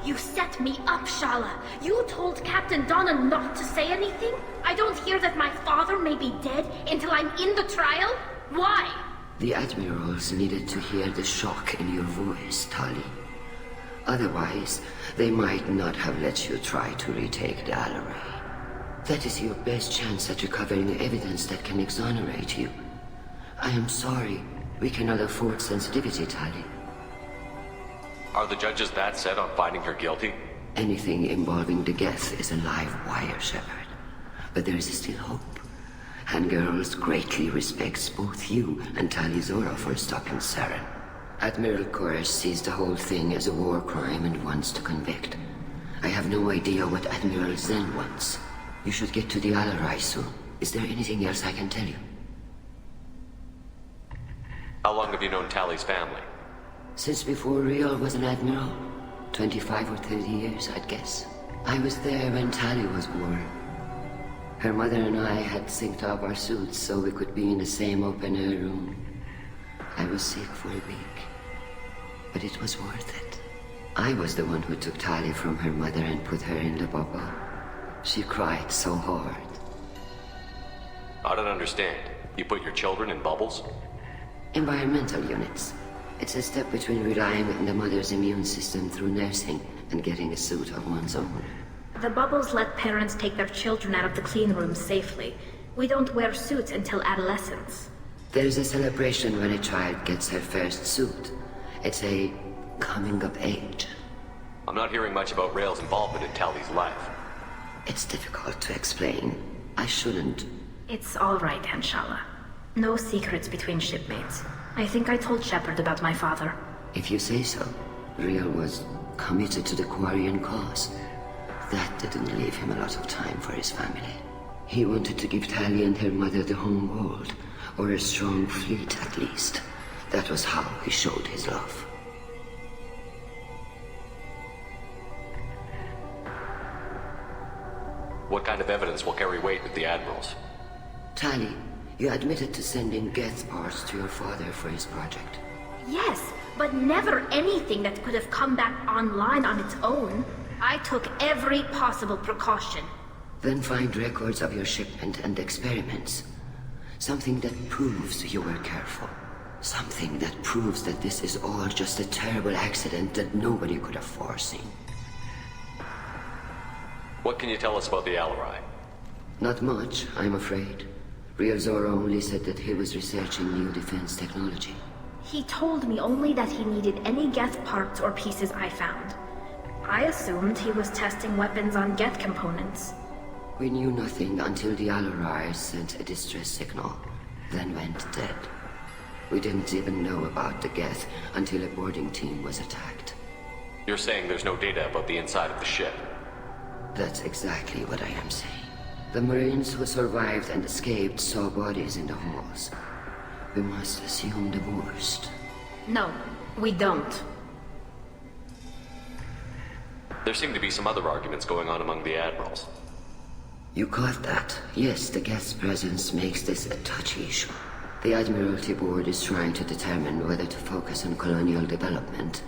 You set me up, Shala. You told Captain Donna not to say anything? I don't hear that my father may be dead until I'm in the trial? Why? The admirals needed to hear the shock in your voice, Tali. Otherwise, they might not have let you try to retake the Alarai. That is your best chance at recovering evidence that can exonerate you. I am sorry. We cannot afford sensitivity, Tali. Are the judges that set on finding her guilty? Anything involving the Geth is a live wire, Shepard. But there is still hope. Hangirls greatly respects both you and Tali Zora for stopping Saren. Admiral Koresh sees the whole thing as a war crime and wants to convict. I have no idea what Admiral Zen wants. You should get to the Alarai soon. Is there anything else I can tell you? How long have you known Tali's family? Since before Riel was an admiral. 25 or 30 years, I'd guess. I was there when Tali was born. Her mother and I had synced up our suits so we could be in the same open-air room. I was sick for a week, but it was worth it. I was the one who took Tali from her mother and put her in the bubble. She cried so hard. I don't understand. You put your children in bubbles? Environmental units. It's a step between relying on the mother's immune system through nursing and getting a suit of one's own. The bubbles let parents take their children out of the clean rooms safely. We don't wear suits until adolescence. There's a celebration when a child gets her first suit. It's a coming of age. I'm not hearing much about Rael's involvement in Tali's life. It's difficult to explain. I shouldn't. It's all right, Anshala. No secrets between shipmates. I think I told Shepard about my father. If you say so. Riel was committed to the Quarian cause. That didn't leave him a lot of time for his family. He wanted to give Tali and her mother the home world, or a strong fleet at least. That was how he showed his love. What kind of evidence will carry weight with the admirals? Tali, you admitted to sending Geth parts to your father for his project. Yes, but never anything that could have come back online on its own. I took every possible precaution. Then find records of your shipment and experiments. Something that proves you were careful. Something that proves that this is all just a terrible accident that nobody could have foreseen. What can you tell us about the Alarai? Not much, I'm afraid. Riel Zora only said that he was researching new defense technology. He told me only that he needed any Geth parts or pieces I found. I assumed he was testing weapons on Geth components. We knew nothing until the Alarai sent a distress signal, then went dead. We didn't even know about the Geth until a boarding team was attacked. You're saying there's no data about the inside of the ship? That's exactly what I am saying. The Marines who survived and escaped saw bodies in the halls. We must assume the worst. No, we don't. There seem to be some other arguments going on among the admirals. You caught that? Yes, the Geth's presence makes this a touchy issue. The Admiralty Board is trying to determine whether to focus on colonial development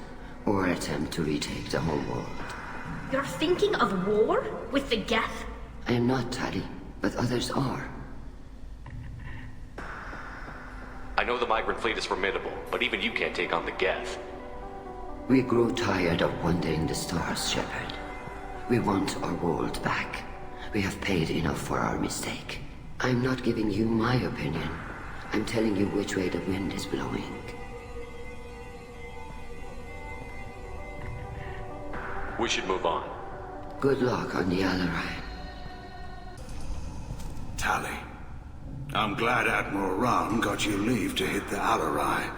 or attempt to retake the home world. You're thinking of war? With the Geth? I am not, Tali, but others are. I know the migrant fleet is formidable, but even you can't take on the Geth. We grow tired of wandering the stars, Shepard. We want our world back. We have paid enough for our mistake. I'm not giving you my opinion. I'm telling you which way the wind is blowing. We should move on. Good luck on the Alarai. Tali, I'm glad Admiral Ran got you leave to hit the Alarai.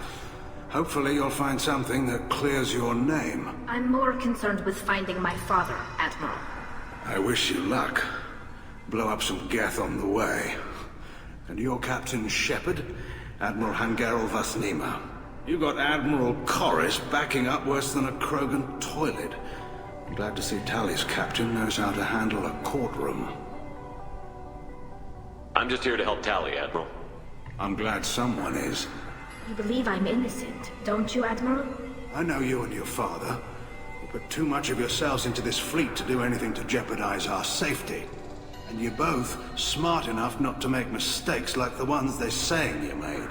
Hopefully you'll find something that clears your name. I'm more concerned with finding my father, Admiral. I wish you luck. Blow up some Geth on the way. And your Captain Shepard, Admiral Hangarel Vasnima. You got Admiral Koresh backing up worse than a Krogan toilet. I'm glad to see Tali's captain knows how to handle a courtroom. I'm just here to help Tali, Admiral. I'm glad someone is. You believe I'm innocent, don't you, Admiral? I know you and your father. You put too much of yourselves into this fleet to do anything to jeopardize our safety. And you're both smart enough not to make mistakes like the ones they're saying you made.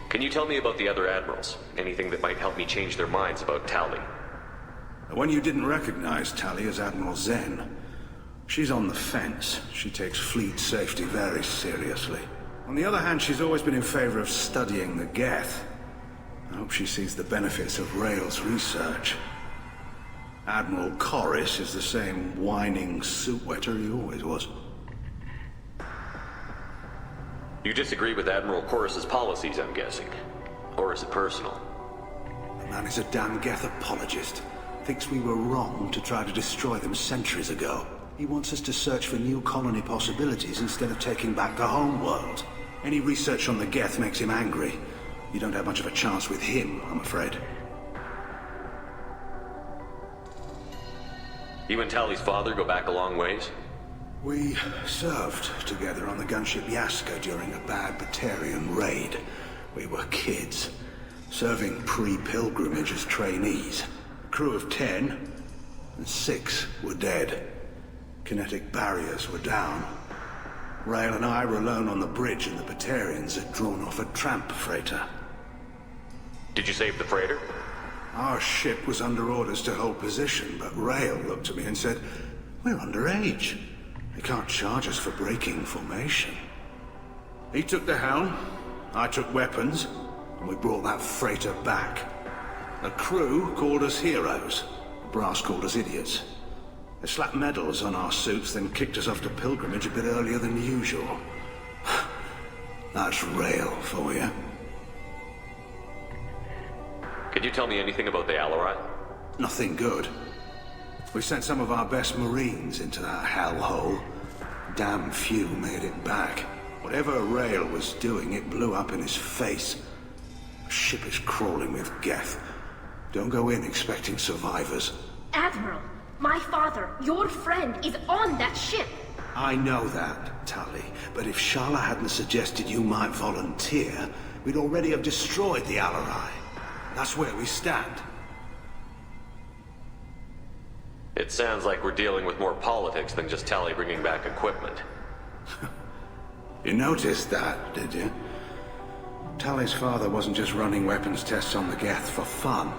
Can you tell me about the other admirals? Anything that might help me change their minds about Tali? The one you didn't recognize, Tali, is Admiral Zen. She's on the fence. She takes fleet safety very seriously. On the other hand, she's always been in favor of studying the Geth. I hope she sees the benefits of Rail's research. Admiral Corris is the same whining suit wetter he always was. You disagree with Admiral Corris's policies, I'm guessing. Or is it personal? The man is a damn Geth apologist. Thinks we were wrong to try to destroy them centuries ago. He wants us to search for new colony possibilities instead of taking back the home world. Any research on the Geth makes him angry. You don't have much of a chance with him, I'm afraid. You and Tali's father go back a long ways? We served together on the gunship Yaska during a bad Batarian raid. We were kids, serving pre-pilgrimage as trainees. A crew of 10, and 6 were dead. Kinetic barriers were down. Rail and I were alone on the bridge, and the Batarians had drawn off a tramp freighter. Did you save the freighter? Our ship was under orders to hold position, but Rail looked at me and said, "We're underage. They can't charge us for breaking formation." He took the helm, I took weapons, and we brought that freighter back. The crew called us heroes. The brass called us idiots. They slapped medals on our suits, then kicked us off to pilgrimage a bit earlier than usual. That's Rail for you. Can you tell me anything about the Alarai? Nothing good. We sent some of our best Marines into that hellhole. Damn few made it back. Whatever Rail was doing, it blew up in his face. The ship is crawling with Geth. Don't go in expecting survivors. Admiral, my father, your friend, is on that ship. I know that, Tali, but if Shala hadn't suggested you might volunteer, we'd already have destroyed the Alarai. That's where we stand. It sounds like we're dealing with more politics than just Tali bringing back equipment. You noticed that, did you? Tali's father wasn't just running weapons tests on the Geth for fun.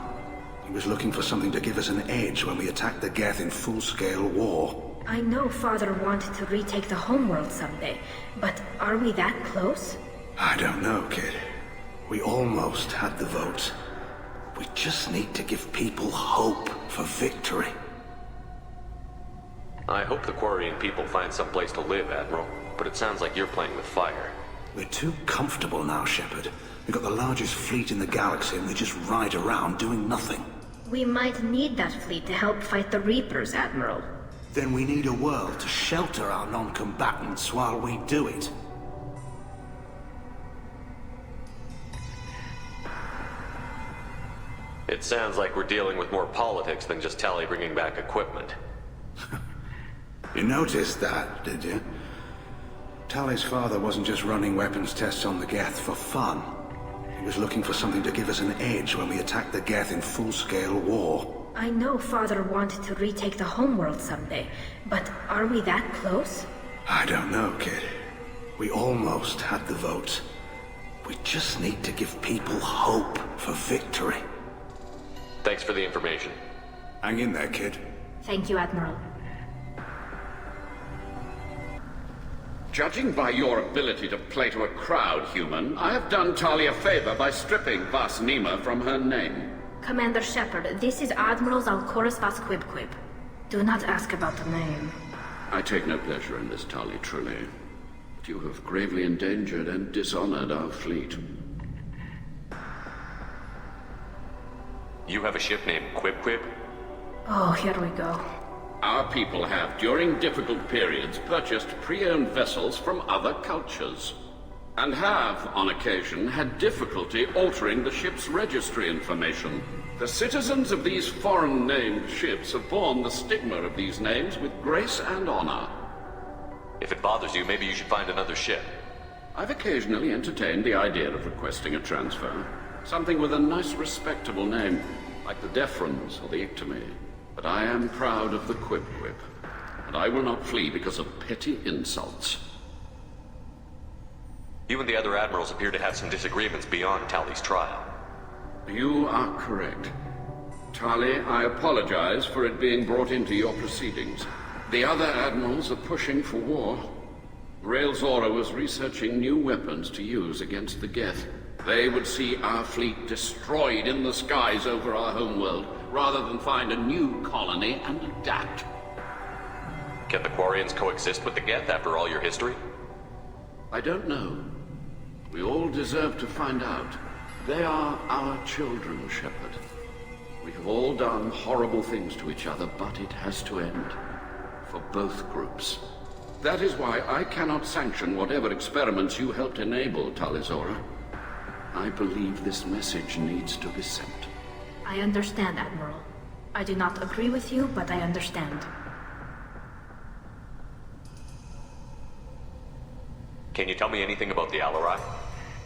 He was looking for something to give us an edge when we attacked the Geth in full-scale war. I know Father wanted to retake the homeworld someday, but are we that close? I don't know, kid. We almost had the votes. We just need to give people hope for victory. I hope the Quarian people find some place to live, Admiral, but it sounds like you're playing with fire. We're too comfortable now, Shepard. We've got the largest fleet in the galaxy and we just ride around doing nothing. We might need that fleet to help fight the Reapers, Admiral. Then we need a world to shelter our non-combatants while we do it. It sounds like we're dealing with more politics than just Tali bringing back equipment. You noticed that, did you? Tali's father wasn't just running weapons tests on the Geth for fun. He was looking for something to give us an edge when we attacked the Geth in full-scale war. I know Father wanted to retake the homeworld someday, but are we that close? I don't know, kid. We almost had the votes. We just need to give people hope for victory. Thanks for the information. Hang in there, kid. Thank you, Admiral. Judging by your ability to play to a crowd, human, I have done Tali a favor by stripping Vas Nima from her name. Commander Shepard, this is Admiral Zalkoris Vas Quib. Do not ask about the name. I take no pleasure in this, Tali, truly. But you have gravely endangered and dishonored our fleet. You have a ship named Quib? Oh, here we go. Our people have, during difficult periods, purchased pre-owned vessels from other cultures, and have, on occasion, had difficulty altering the ship's registry information. The citizens of these foreign-named ships have borne the stigma of these names with grace and honor. If it bothers you, maybe you should find another ship. I've occasionally entertained the idea of requesting a transfer. Something with a nice, respectable name, like the Deferens or the Ictomy. But I am proud of the Quip, and I will not flee because of petty insults. You and the other admirals appear to have some disagreements beyond Tali's trial. You are correct. Tali, I apologize for it being brought into your proceedings. The other admirals are pushing for war. Rael Zora was researching new weapons to use against the Geth. They would see our fleet destroyed in the skies over our homeworld, rather than find a new colony and adapt. Can the Quarians coexist with the Geth after all your history? I don't know. We all deserve to find out. They are our children, Shepard. We have all done horrible things to each other, but it has to end. For both groups. That is why I cannot sanction whatever experiments you helped enable, Talizora. I believe this message needs to be sent. I understand, Admiral. I do not agree with you, but I understand. Can you tell me anything about the Alarai?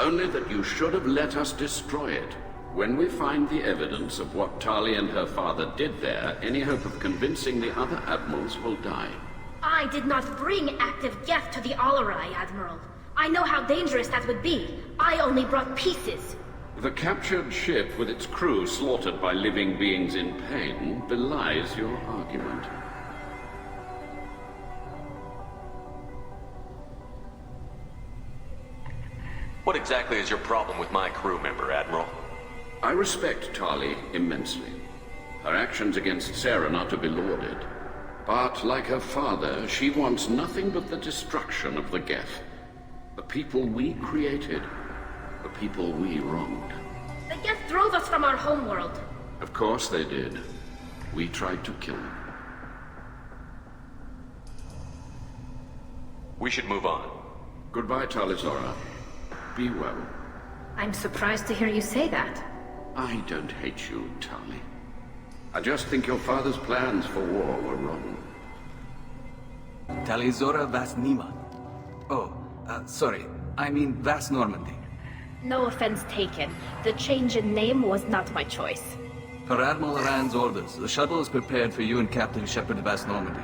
Only that you should have let us destroy it. When we find the evidence of what Tali and her father did there, any hope of convincing the other admirals will die. I did not bring active Geth to the Alarai, Admiral. I know how dangerous that would be. I only brought pieces. The captured ship with its crew slaughtered by living beings in pain belies your argument. What exactly is your problem with my crew member, Admiral? I respect Tali immensely. Her actions against Saren are to be lauded. But, like her father, she wants nothing but the destruction of the Geth. The people we created. The people we wronged. The Geth drove us from our homeworld. Of course they did. We tried to kill them. We should move on. Goodbye, Talizora. Be well. I'm surprised to hear you say that. I don't hate you, Tali. I just think your father's plans for war were wrong. Talizora Vas Nima. Oh, sorry. I mean Vas Normandy. No offense taken. The change in name was not my choice. Per Admiral Rand's orders, the shuttle is prepared for you and Captain Shepard Vas Normandy.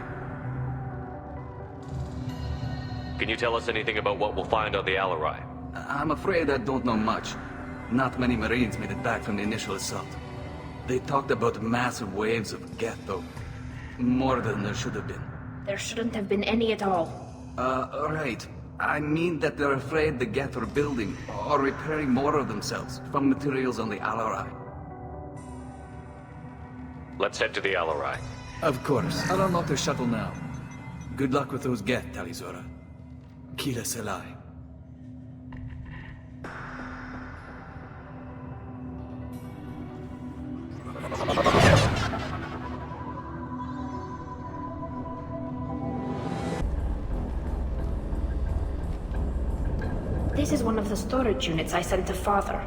Can you tell us anything about what we'll find on the Alarai? I'm afraid I don't know much. Not many Marines made it back from the initial assault. They talked about massive waves of Geth, though. More than there should have been. There shouldn't have been any at all. Right. I mean that they're afraid the Geth are building or repairing more of themselves from materials on the Alarai. Let's head to the Alarai. Of course. I'll unlock the shuttle now. Good luck with those Geth, Talizora. Kila Selai. This is one of the storage units I sent to Father.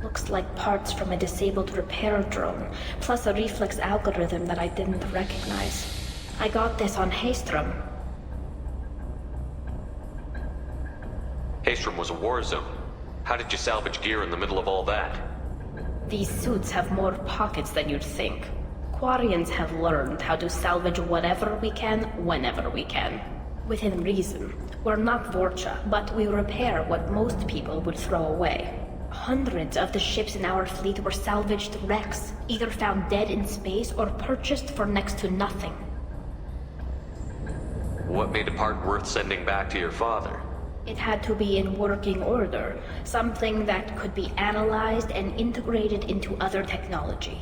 Looks like parts from a disabled repair drone, plus a reflex algorithm that I didn't recognize. I got this on Haystrom. Haystrom was a war zone. How did you salvage gear in the middle of all that? These suits have more pockets than you'd think. Quarians have learned how to salvage whatever we can, whenever we can. Within reason. We're not Vorcha, but we repair what most people would throw away. Hundreds of the ships in our fleet were salvaged wrecks, either found dead in space or purchased for next to nothing. What made a part worth sending back to your father? It had to be in working order, something that could be analyzed and integrated into other technology.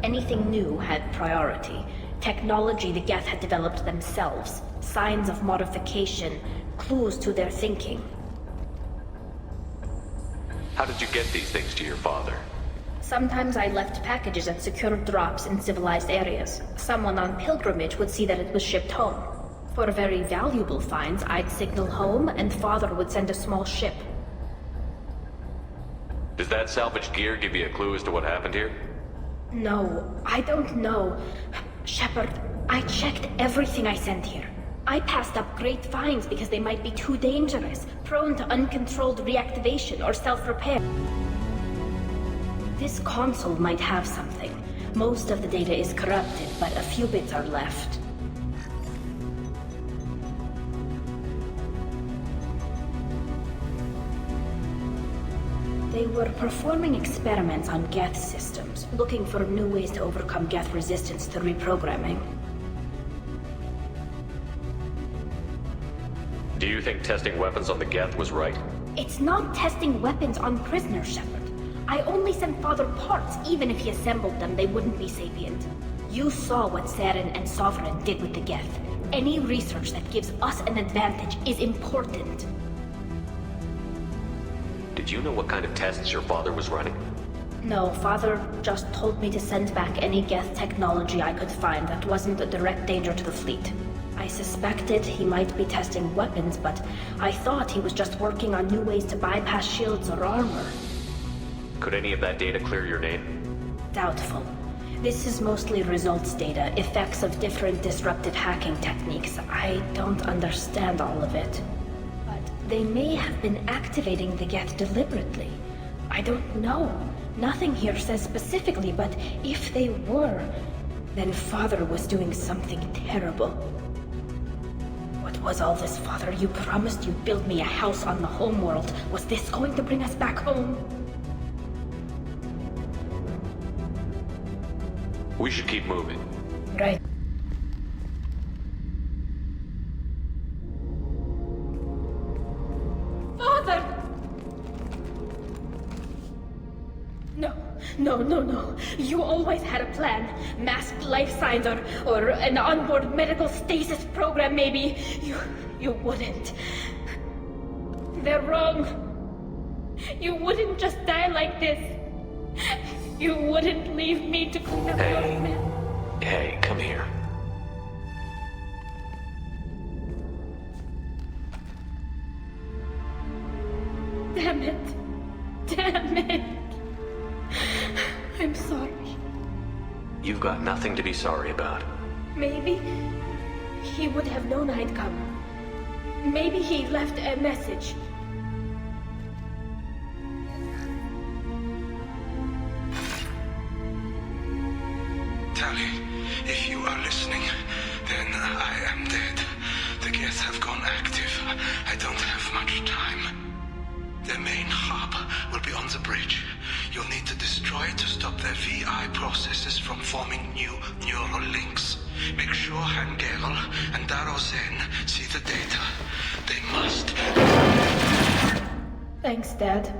Anything new had priority. Technology the Geth had developed themselves, signs of modification, clues to their thinking. How did you get these things to your father? Sometimes I left packages at secured drops in civilized areas. Someone on pilgrimage would see that it was shipped home. For very valuable finds, I'd signal home, and Father would send a small ship. Does that salvaged gear give you a clue as to what happened here? No, I don't know. Shepard, I checked everything I sent here. I passed up great finds because they might be too dangerous. prone to uncontrolled reactivation or self-repair. This console might have something. Most of the data is corrupted, but a few bits are left. They were performing experiments on Geth systems, looking for new ways to overcome Geth resistance to reprogramming. Do you think testing weapons on the Geth was right? It's not testing weapons on prisoners, Shepard. I only sent Father parts. Even if he assembled them, they wouldn't be sapient. You saw what Saren and Sovereign did with the Geth. Any research that gives us an advantage is important. Did you know what kind of tests your father was running? No, Father just told me to send back any Geth technology I could find that wasn't a direct danger to the fleet. I suspected he might be testing weapons, but I thought he was just working on new ways to bypass shields or armor. Could any of that data clear your name? Doubtful. This is mostly results data, effects of different disruptive hacking techniques. I don't understand all of it. But they may have been activating the Geth deliberately. I don't know. Nothing here says specifically, but if they were, then Father was doing something terrible. What was all this, Father? You promised you'd build me a house on the homeworld. Was this going to bring us back home? We should keep moving. Right. Father! No. You always had a plan. Masked life signs or an onboard medical stasis program, maybe. You wouldn't. They're wrong. You wouldn't just die like this. You wouldn't leave me to clean up your mess. Hey, come here. Damn it. I'm sorry. You've got nothing to be sorry about. Maybe he would have known I'd come. Maybe he left a message. Tally, if you are listening, then I am dead. The Geth have gone active. I don't have much time. Their main hub will be on the bridge. You'll need to destroy it to stop their VI processes from forming new neural links. Make sure HANGJAI and Daro Zen see the data. They must. Thanks, Dad.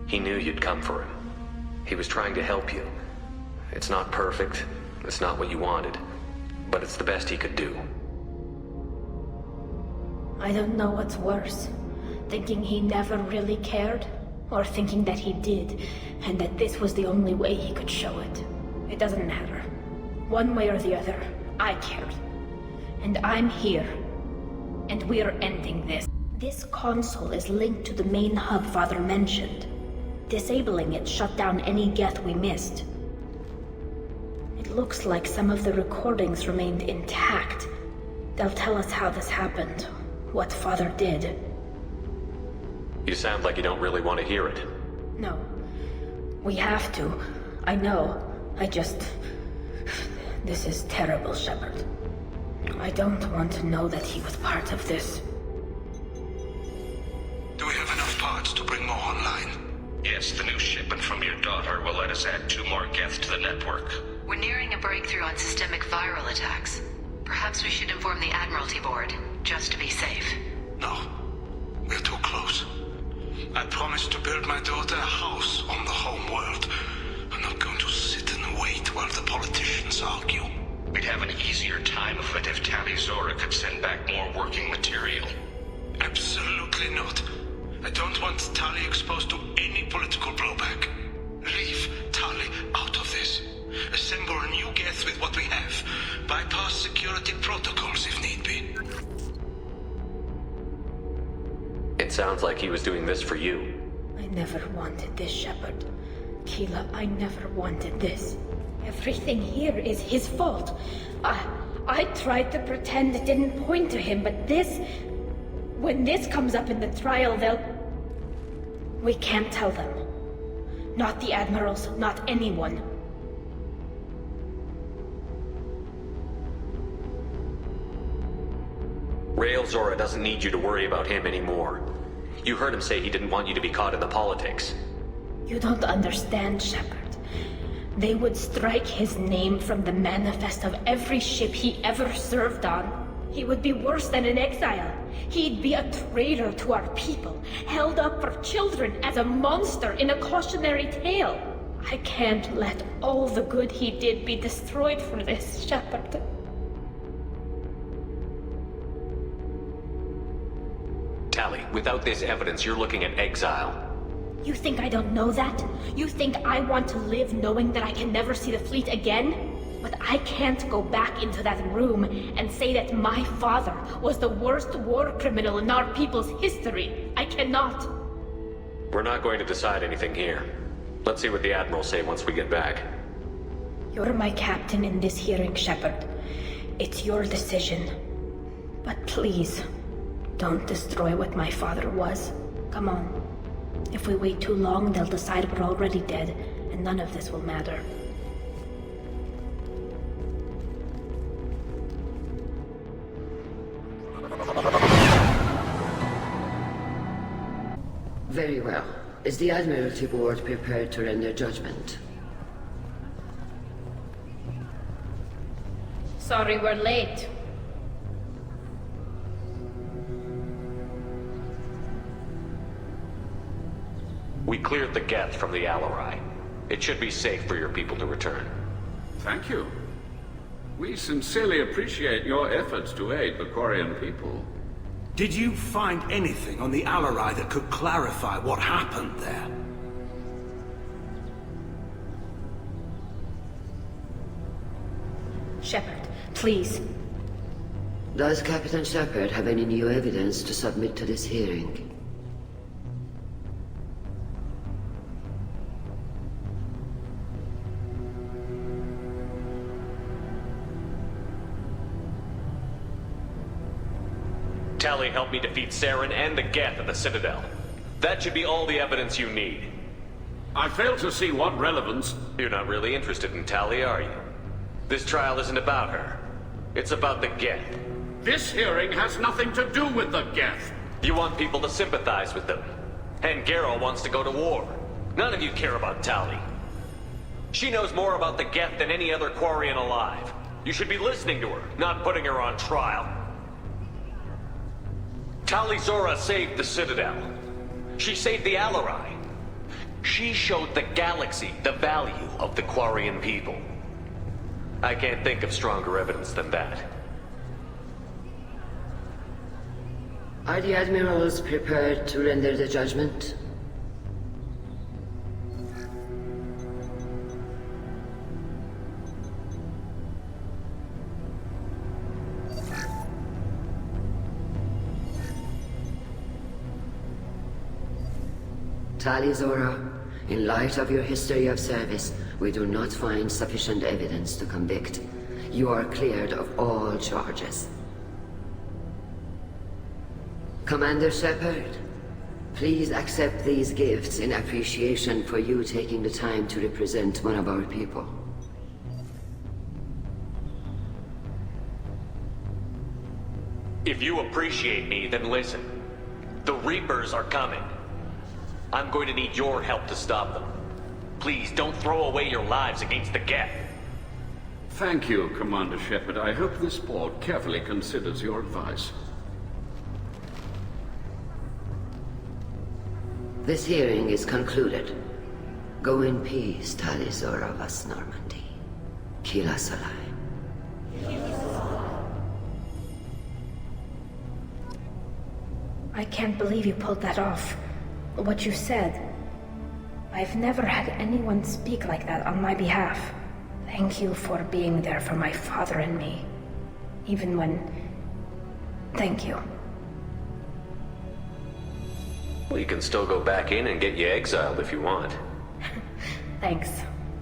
He knew you'd come for him. He was trying to help you. It's not perfect. It's not what you wanted. But it's the best he could do. I don't know what's worse. Thinking he never really cared, or thinking that he did, and that this was the only way he could show it. It doesn't matter. One way or the other, I cared. And I'm here. And we're ending this. This console is linked to the main hub Father mentioned. Disabling it shut down any Geth we missed. It looks like some of the recordings remained intact. They'll tell us how this happened, what Father did. You sound like you don't really want to hear it. No. We have to. I know. This is terrible, Shepard. I don't want to know that he was part of this. Do we have enough parts to bring more online? Yes, the new shipment from your daughter will let us add 2 more Geth to the network. We're nearing a breakthrough on systemic viral attacks. Perhaps we should inform the Admiralty Board, just to be safe. No. We're too close. I promised to build my daughter a house on the home world. I'm not going to sit and wait while the politicians argue. We'd have an easier time of it if Tali Zora could send back more working material. Absolutely not. I don't want Tali exposed to any political blowback. Leave Tali out of this. Assemble a new Geth with what we have. Bypass security protocols if need be. It sounds like he was doing this for you. I never wanted this, Shepard. Keela, I never wanted this. Everything here is his fault. I tried to pretend it didn't point to him, but this... When this comes up in the trial, they'll... We can't tell them. Not the admirals, not anyone. Rael Zora doesn't need you to worry about him anymore. You heard him say he didn't want you to be caught in the politics. You don't understand, Shepard. They would strike his name from the manifest of every ship he ever served on. He would be worse than an exile. He'd be a traitor to our people, held up for children as a monster in a cautionary tale. I can't let all the good he did be destroyed for this, Shepard. Tali, without this evidence, you're looking at exile. You think I don't know that? You think I want to live knowing that I can never see the fleet again? But I can't go back into that room and say that my father was the worst war criminal in our people's history. I cannot. We're not going to decide anything here. Let's see what the Admirals say once we get back. You're my captain in this hearing, Shepard. It's your decision. But please, don't destroy what my father was. Come on. If we wait too long, they'll decide we're already dead, and none of this will matter. Very well. Is the Admiralty Board prepared to render judgment? Sorry we're late. We cleared the Geth from the Alarai. It should be safe for your people to return. Thank you. We sincerely appreciate your efforts to aid the Quarian people. Did you find anything on the Alarai that could clarify what happened there? Shepard, please. Does Captain Shepard have any new evidence to submit to this hearing? Tali helped me defeat Saren and the Geth at the Citadel. That should be all the evidence you need. I fail to see what relevance... You're not really interested in Tali, are you? This trial isn't about her. It's about the Geth. This hearing has nothing to do with the Geth. You want people to sympathize with them. And Garrow wants to go to war. None of you care about Tali. She knows more about the Geth than any other Quarian alive. You should be listening to her, not putting her on trial. Tali Zora saved the Citadel. She saved the Alarai. She showed the galaxy the value of the Quarian people. I can't think of stronger evidence than that. Are the Admirals prepared to render the judgment? Tali Zora, in light of your history of service, we do not find sufficient evidence to convict. You are cleared of all charges. Commander Shepard, please accept these gifts in appreciation for you taking the time to represent one of our people. If you appreciate me, then listen. The Reapers are coming. I'm going to need your help to stop them. Please, don't throw away your lives against the Geth. Thank you, Commander Shepard. I hope this board carefully considers your advice. This hearing is concluded. Go in peace, Tali Zora vas Normandy. Kila Salai. I can't believe you pulled that off. What you said. I've never had anyone speak like that on my behalf. Thank you for being there for my father and me. Even when... Thank you. Well, you can still go back in and get you exiled if you want. Thanks.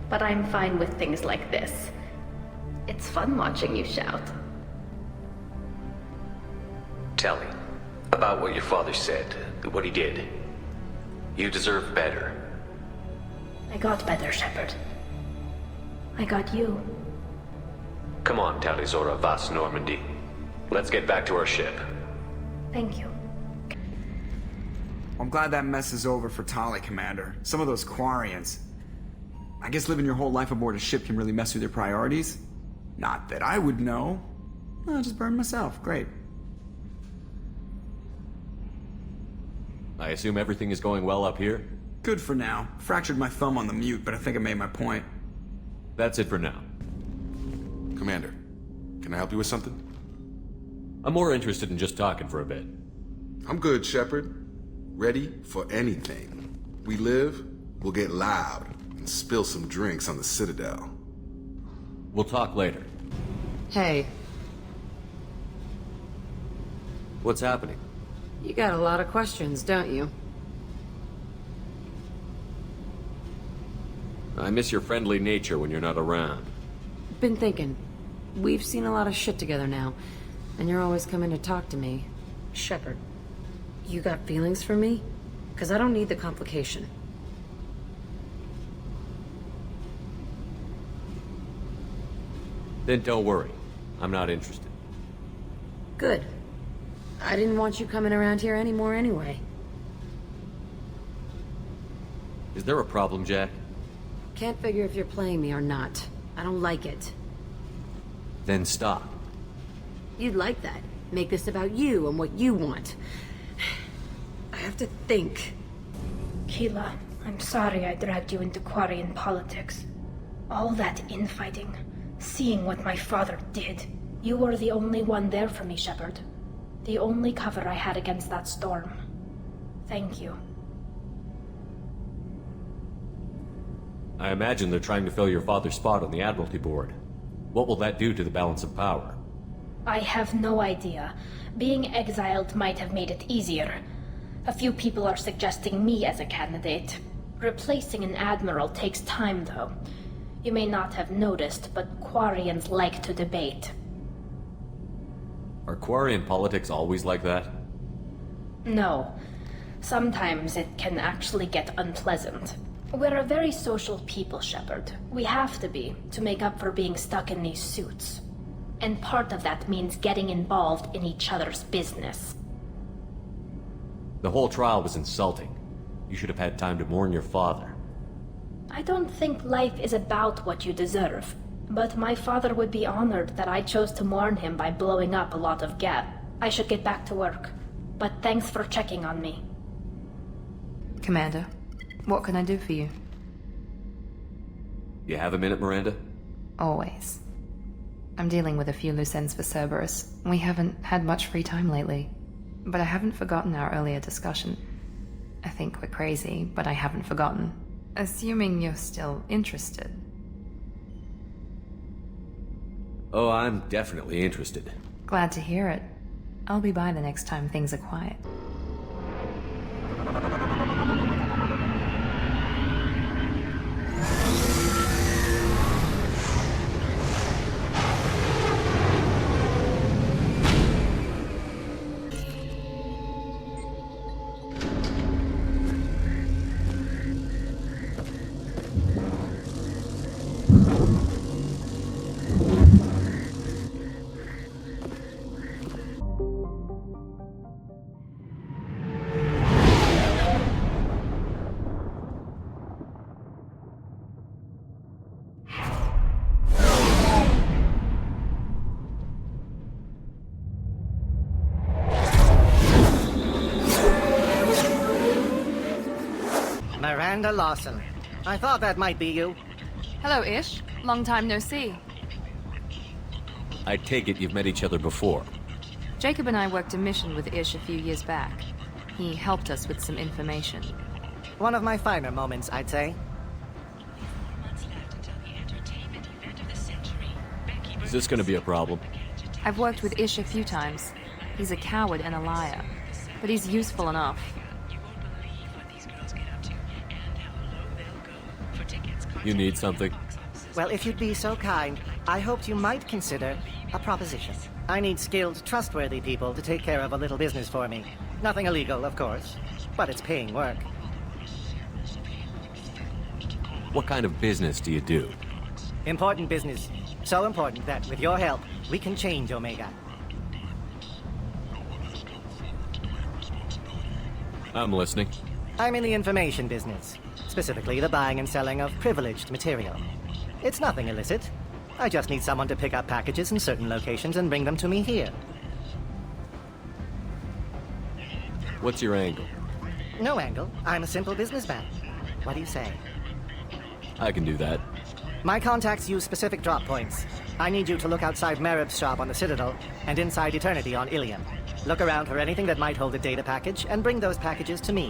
But I'm fine with things like this. It's fun watching you shout. Tally, about what your father said, what he did. You deserve better. I got better, Shepard. I got you. Come on, Talizora Vas Normandy. Let's get back to our ship. Thank you. I'm glad that mess is over for Tali, Commander. Some of those Quarians. I guess living your whole life aboard a ship can really mess with your priorities. Not that I would know. I'll just burn myself. Great. I assume everything is going well up here? Good for now. Fractured my thumb on the mute, but I think I made my point. That's it for now. Commander, can I help you with something? I'm more interested in just talking for a bit. I'm good, Shepard. Ready for anything. We live, we'll get loud, and spill some drinks on the Citadel. We'll talk later. Hey. What's happening? You got a lot of questions, don't you? I miss your friendly nature when you're not around. Been thinking. We've seen a lot of shit together now, and you're always coming to talk to me. Shepard, you got feelings for me? 'Cause I don't need the complication. Then don't worry. I'm not interested. Good. I didn't want you coming around here anymore anyway. Is there a problem, Jack? Can't figure if you're playing me or not. I don't like it. Then stop. You'd like that. Make this about you and what you want. I have to think. Keela, I'm sorry I dragged you into Quarian politics. All that infighting, seeing what my father did. You were the only one there for me, Shepard. The only cover I had against that storm. Thank you. I imagine they're trying to fill your father's spot on the Admiralty Board. What will that do to the balance of power? I have no idea. Being exiled might have made it easier. A few people are suggesting me as a candidate. Replacing an admiral takes time, though. You may not have noticed, but Quarians like to debate. Are Quarian politics always like that? No. Sometimes it can actually get unpleasant. We're a very social people, Shepard. We have to be, to make up for being stuck in these suits. And part of that means getting involved in each other's business. The whole trial was insulting. You should have had time to mourn your father. I don't think life is about what you deserve. But my father would be honored that I chose to mourn him by blowing up a lot of gas. I should get back to work. But thanks for checking on me. Commander, what can I do for you? You have a minute, Miranda? Always. I'm dealing with a few loose ends for Cerberus. We haven't had much free time lately. But I haven't forgotten our earlier discussion. I think we're crazy, but I haven't forgotten. Assuming you're still interested. Oh, I'm definitely interested. Glad to hear it. I'll be by the next time things are quiet. Miranda Lawson. I thought that might be you. Hello, Ish. Long time no see. I take it you've met each other before. Jacob and I worked a mission with Ish a few years back. He helped us with some information. One of my finer moments, I'd say. Is this gonna be a problem? I've worked with Ish a few times. He's a coward and a liar. But he's useful enough. You need something? Well, if you'd be so kind, I hoped you might consider a proposition. I need skilled, trustworthy people to take care of a little business for me. Nothing illegal, of course, but it's paying work. What kind of business do you do? Important business. So important that, with your help, we can change Omega. I'm listening. I'm in the information business, specifically the buying and selling of privileged material. It's nothing illicit. I just need someone to pick up packages in certain locations and bring them to me here. What's your angle? No angle. I'm a simple businessman. What do you say? I can do that. My contacts use specific drop points. I need you to look outside Merib's shop on the Citadel and inside Eternity on Ilium. Look around for anything that might hold a data package and bring those packages to me.